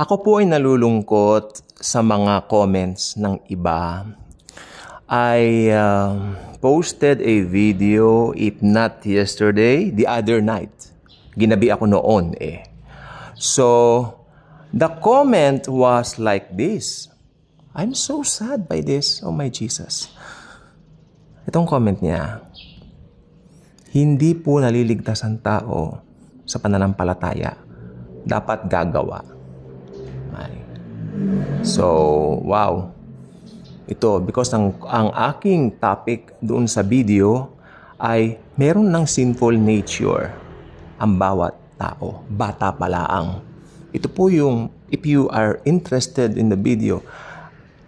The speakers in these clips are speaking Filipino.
Ako po ay nalulungkot sa mga comments ng iba. I posted a video, if not yesterday, the other night. Ginabi ako noon eh. So, the comment was like this. I'm so sad by this. Oh my Jesus. Itong comment niya. Hindi po naliligtas ang tao sa pananampalataya. Dapat gagawa. So, wow. Ito, because ang aking topic doon sa video ay meron ng sinful nature ang bawat tao. Bata pa lang. Ito po yung, if you are interested in the video,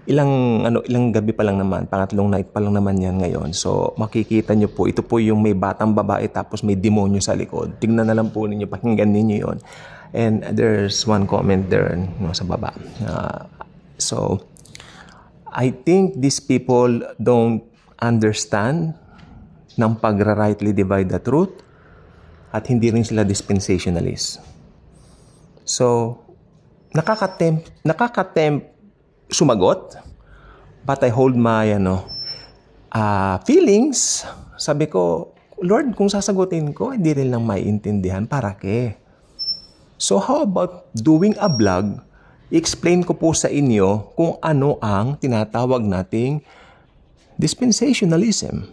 ilang gabi pa lang naman, pangatlong night pa lang naman yan ngayon. So, makikita nyo po, ito po yung may batang babae tapos may demonyo sa likod. Tingnan na lang po ninyo, pakinggan ninyo yon. And there's one comment there sa baba. So, I think these people don't understand ng pagra-rightly divide the truth at hindi rin sila dispensationalist. So, nakaka-tempt sumagot, but I hold my feelings. Sabi ko, Lord, kung sasagutin ko, hindi rin lang maiintindihan. Para ke? So how about doing a vlog, explain ko po sa inyo kung ano ang tinatawag nating dispensationalism.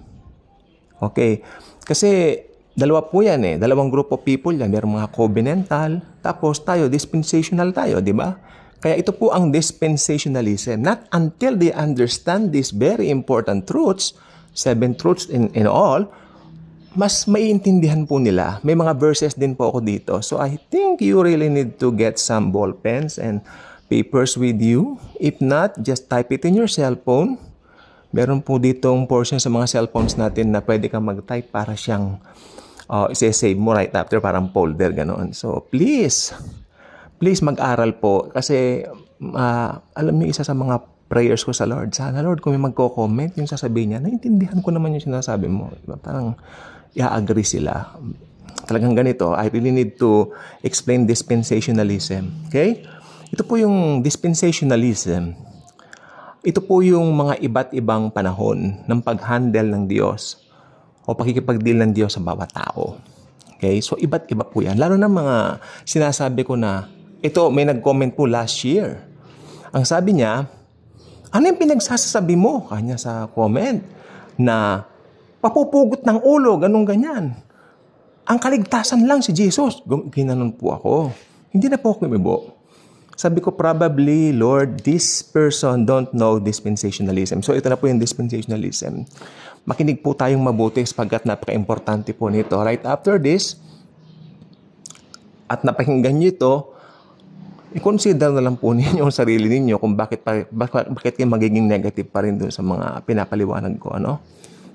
Okay, kasi dalawa po yan eh, dalawang group of people yan, mayroong mga covenantal, tapos tayo, dispensational tayo, di ba? Kaya ito po ang dispensationalism. Not until they understand these very important truths, 7 truths in all, mas maiintindihan po nila. May mga verses din po ako dito. So I think you really need to get some ball pens and papers with you. If not, just type it in your cellphone. Meron po ditong portion sa mga cellphones natin na pwede kang mag-type para siyang isi-save mo right after, parang folder, ganoon. So please mag-aral po. Kasi alam niyo, isa sa mga prayers ko sa Lord, sana Lord, kung may magko-comment, yung sasabihin niya, naintindihan ko naman yung sinasabi mo. Diba? Parang i-agree sila. Talagang ganito, I really need to explain dispensationalism. Okay? Ito po yung dispensationalism. Ito po yung mga iba't ibang panahon ng pag-handle ng Diyos o pakikipag-deal ng Diyos sa bawat tao. Okay? So, iba't iba po yan. Lalo na mga sinasabi ko na, ito, may nag-comment po last year. Ang sabi niya, ano yung pinagsasabi mo? Kanya sa comment na papupugot ng ulo, ganun ganyan. Ang kaligtasan lang si Jesus. Ginanon po ako. Hindi na po ako umibo. Sabi ko, probably, Lord, this person don't know dispensationalism. So, ito na po yung dispensationalism. Makinig po tayong mabuti sapagkat napaka-importante po nito. Right after this, at napakinggan nyo ito, i-consider na lang po ninyo ang sarili ninyo kung bakit kayo magiging negative pa rin doon sa mga pinapaliwanag ko, ano?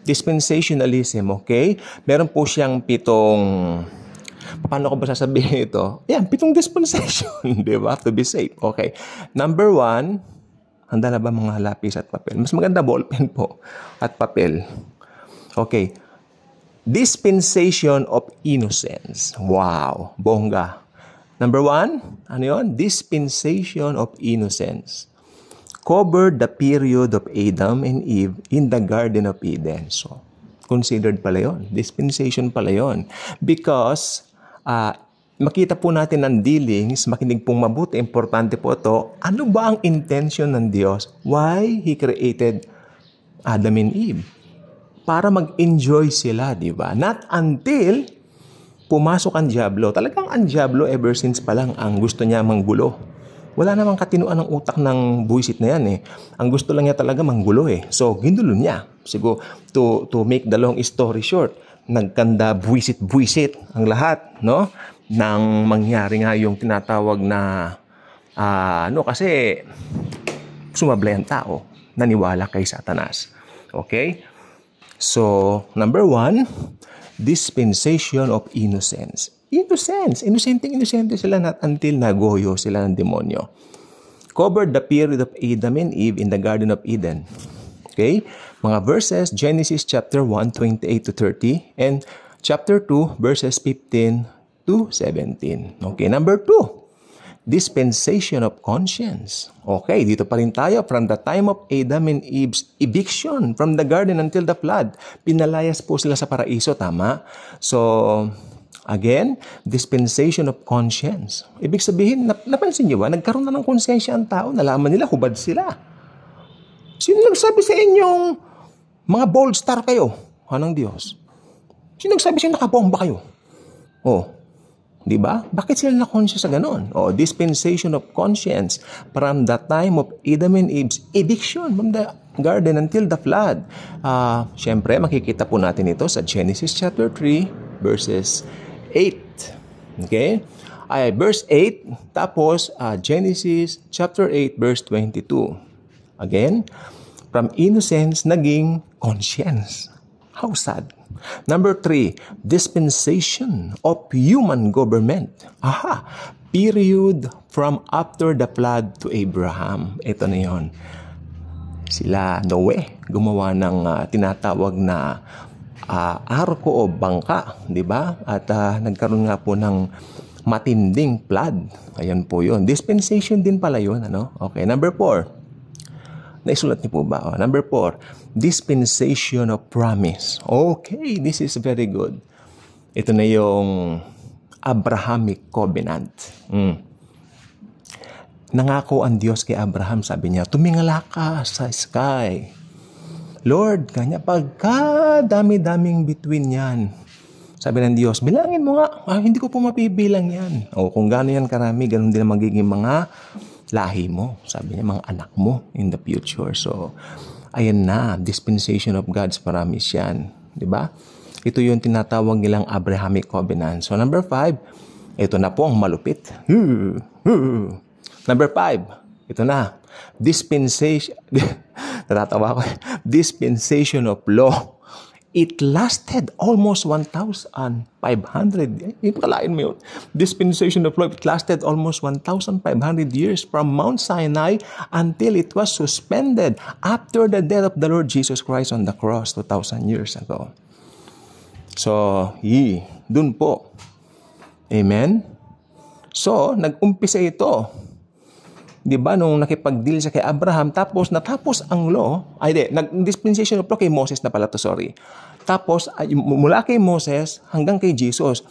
Dispensationalism, okay? Meron po siyang 7, paano ko ba sasabihin ito? Yan, 7 dispensation, di ba? To be safe, okay. Number 1, handa na ba mga lapis at papel? Mas maganda ballpen po at papel. Okay. Dispensation of innocence. Wow, bongga. Number 1, ano yun? Dispensation of innocence. Covered the period of Adam and Eve in the Garden of Eden. So, considered pala yun. Dispensation pala yun. Because, makita po natin ang dealings, makinig pong mabuti, importante po ito, ano ba ang intention ng Diyos? Why He created Adam and Eve? Para mag-enjoy sila, di ba? Not until pumasok ang diablo. Talagang ang diablo ever since pa lang ang gusto niya manggulo. Wala namang katinuan ng utak ng buwisit na yan eh. Ang gusto lang niya talaga manggulo eh. So, ginulo niya. Siguro, to make the long story short, nagkanda buwisit ang lahat, no? Nang mangyari nga yung tinatawag na, kasi sumablay ang tao, naniwala kay Satanas. Okay? So, number 1, dispensation of innocence. Innocence. Inosente sila not until nagoyo sila ng demonyo. Covered the period of Adam and Eve in the Garden of Eden. Okay? Mga verses, Genesis chapter 1, 28 to 30, and chapter 2, verses 15 to 17. Okay, number 2. dispensation of conscience. Okay, dito pa rin tayo. From the time of Adam and Eve's eviction from the garden until the flood, pinalayas po sila sa paraiso, tama? So, again, dispensation of conscience. Ibig sabihin, napansin niyo ba, nagkaroon na ng konsensya ang tao, nalaman nila, hubad sila. Sino nagsabi sa inyong mga bold star kayo, ng Diyos? Sino nagsabi sa inyo nakabomba kayo? Oh, di ba? Bakit sila na-conscious sa ganon? Oh, dispensation of conscience from the time of Adam and Eve's eviction from the garden until the flood. Siyempre, makikita po natin ito sa Genesis chapter 3, verses 8. Okay? Verse 8, tapos Genesis chapter 8, verse 22. Again, from innocence, naging conscience. How sad. Number 3, dispensation of human government. Period from after the flood to Abraham. Ito na yun. Sila, Noe, gumawa ng tinatawag na arko o bangka, di ba? At nagkaroon nga po ng matinding flood. Ayan po yun. Dispensation din pala yun. Ano? Okay, number 4. Naisulat niyo po ba? Number 4, dispensation of promise. Okay, this is very good. Ito na yung Abrahamic covenant. Nangako ang Diyos kay Abraham, sabi niya, tumingala ka sa sky. Lord, kanya pagka dami-daming between yan. Sabi ng Diyos, bilangin mo nga. Hindi ko po mapibilang yan. O kung gano'n yan karami, gano'n din ang magiging mga lahi mo. Sabi niya, mga anak mo in the future. So, ayan na, dispensation of God's promise yan. Diba? Ito yung tinatawag nilang Abrahamic covenant. So, number 5, ito na po ang malupit. Number 5, ito na, dispensation, natatawa ko, dispensation of law. It lasted almost 1,500. Ipalain mo yun. Dispensation of law, it lasted almost 1,500 years from Mount Sinai until it was suspended after the death of the Lord Jesus Christ on the cross 2,000 years ago. So, dun po. Amen? So, nag-umpisa ito. Di ba, nung nakipag-deal siya kay Abraham, tapos natapos ang law, dispensation of law kay Moses na pala to, sorry. Tapos, mula kay Moses hanggang kay Jesus,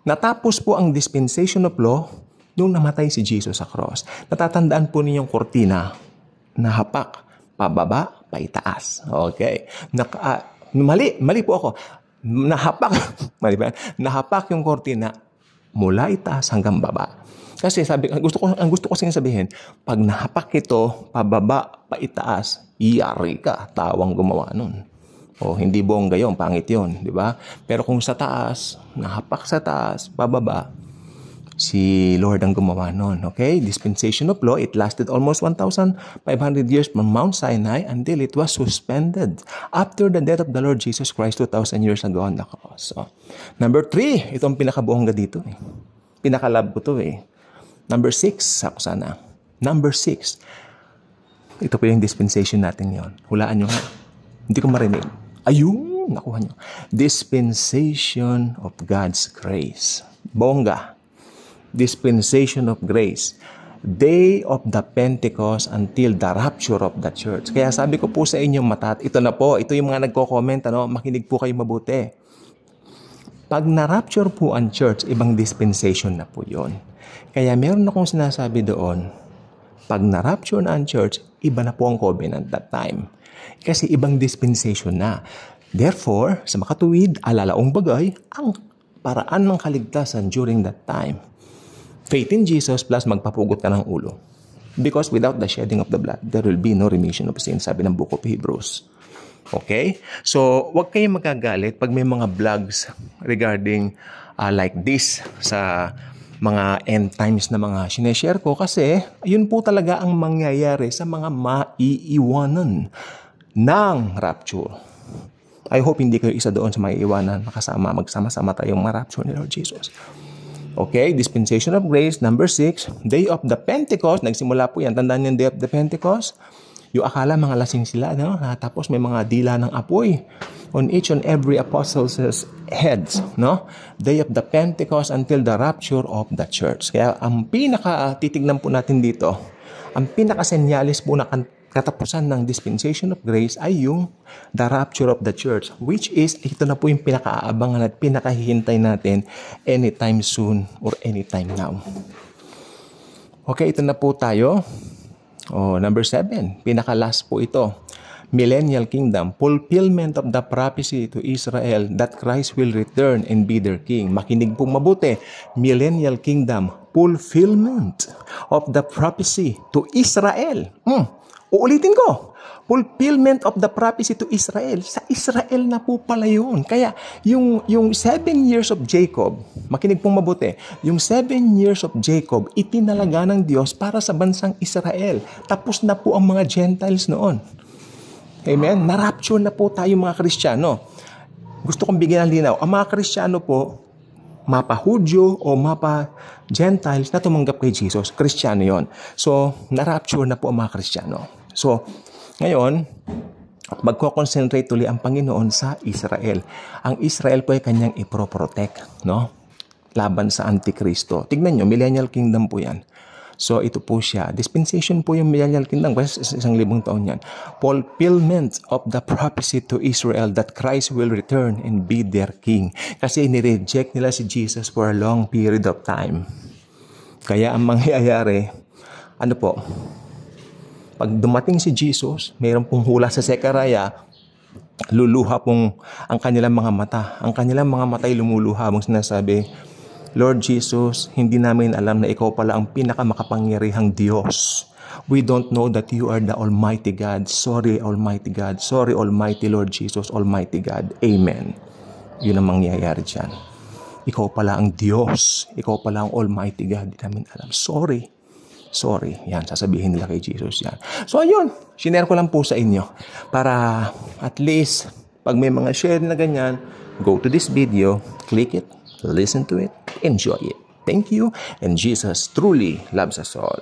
natapos po ang dispensation of law nung namatay si Jesus sa cross. Natatandaan po ninyong kortina na hapak, pababa, paitaas. Okay. Mali po ako. Nahapak yung kortina mula itaas hanggang baba. Kasi ang gusto ko sabihin, pag nahapak ito, pababa, paitaas, iyari ka, tawang gumawa nun. O hindi bongga yun, pangit yun, di ba? Pero kung sa taas, nahapak sa taas, pababa, si Lord ang gumawa nun. Okay? Dispensation of law, it lasted almost 1,500 years from Mount Sinai until it was suspended after the death of the Lord Jesus Christ 2,000 years ago on the cross. So, number 3, itong pinakabuhangga dito. Pinakalab ko to Number 6, ako sana. Number 6. Ito po yung dispensation natin yon. Hulaan nyo nga. Hindi ko marinig. Ayun, nakuha nyo. Dispensation of God's grace. Bongga. Dispensation of grace. Day of the Pentecost until the rapture of the church. Kaya sabi ko po sa inyo, ito na po, ito yung mga nagko-comment, makinig po kayo mabuti. Pag na-rapture po ang church, ibang dispensation na po yon. Kaya meron akong sinasabi doon, pag na-rapture na ang church, iba na po ang covenant that time. Kasi ibang dispensation na. Therefore, sa makatuwid, alalaong bagay, ang paraan ng kaligtasan during that time. Faith in Jesus plus magpapugot ka ng ulo. Because without the shedding of the blood, there will be no remission of sin, sabi ng Book of Hebrews. Okay? So, huwag kayong magagalit pag may mga vlogs regarding like this sa mga end times na mga sineshare ko kasi yun po talaga ang mangyayari sa mga maiiwanan ng rapture. I hope hindi kayo isa doon sa maiiwanan, magsama-sama tayong ma-rapture ni Lord Jesus. Okay, dispensation of grace. Number 6, day of the Pentecost. Nagsimula po yan. Tandaan yung day of the Pentecost. Yung akala mga lasing sila, no? Tapos may mga dila ng apoy on each and every apostle's heads, no? Day of the Pentecost until the rapture of the church. Kaya ang titignan po natin dito, ang pinaka-senyalis po na katapusan ng dispensation of grace ay yung the rapture of the church, which is, ito na po yung pinaka-aabangan at pinakahihintay natin anytime soon or anytime now. Okay, ito na po tayo. Number 7, pinaka-last po ito. Millennial Kingdom, fulfillment of the prophecy to Israel that Christ will return and be their king. Makinig pong mabuti. Millennial Kingdom, fulfillment of the prophecy to Israel. Uulitin ko. Fulfillment of the prophecy to Israel. Sa Israel na po pala yun. Kaya yung 7 years of Jacob, makinig pong mabuti, yung 7 years of Jacob, itinalaga ng Diyos para sa bansang Israel. Tapos na po ang mga Gentiles noon. Amen? Na-rapture na po tayo mga Kristiyano. Gusto kong bigyan ng linaw. Ang mga Kristiyano po, mapa Hudyo o mapa Gentiles na tumanggap kay Jesus, Kristiyano yon. So, na-rapture na po ang mga Kristiyano. So, ngayon, magko-concentrate tuloy ang Panginoon sa Israel. Ang Israel po ay kanyang iproprotect, no? Laban sa Antikristo. Tignan nyo, Millennial Kingdom po yan. So, ito po siya. Dispensation po yung Millennial Kingdom. Kasi 1,000 taon yan. Fulfillment of the prophecy to Israel that Christ will return and be their king. Kasi nireject nila si Jesus for a long period of time. Kaya ang mangyayari, ano po, pag dumating si Jesus, mayroon pong hula sa Zechariah, luluha pong ang kanilang mga mata. Ang kanilang mga mata ay lumuluha mong sinasabi, Lord Jesus, hindi namin alam na ikaw pala ang pinakamakapangyarihang Diyos. We don't know that you are the Almighty God. Sorry, Almighty God. Sorry, Almighty Lord Jesus, Almighty God. Amen. Yun ang mangyayari dyan. Ikaw pala ang Diyos. Ikaw pala ang Almighty God. Hindi namin alam. Sorry. Yan, sasabihin nila kay Jesus yan. So, ayun. Sinare ko lang po sa inyo. Para at least, pag may mga share na ganyan, go to this video, click it, listen to it, enjoy it. Thank you, and Jesus truly loves us all.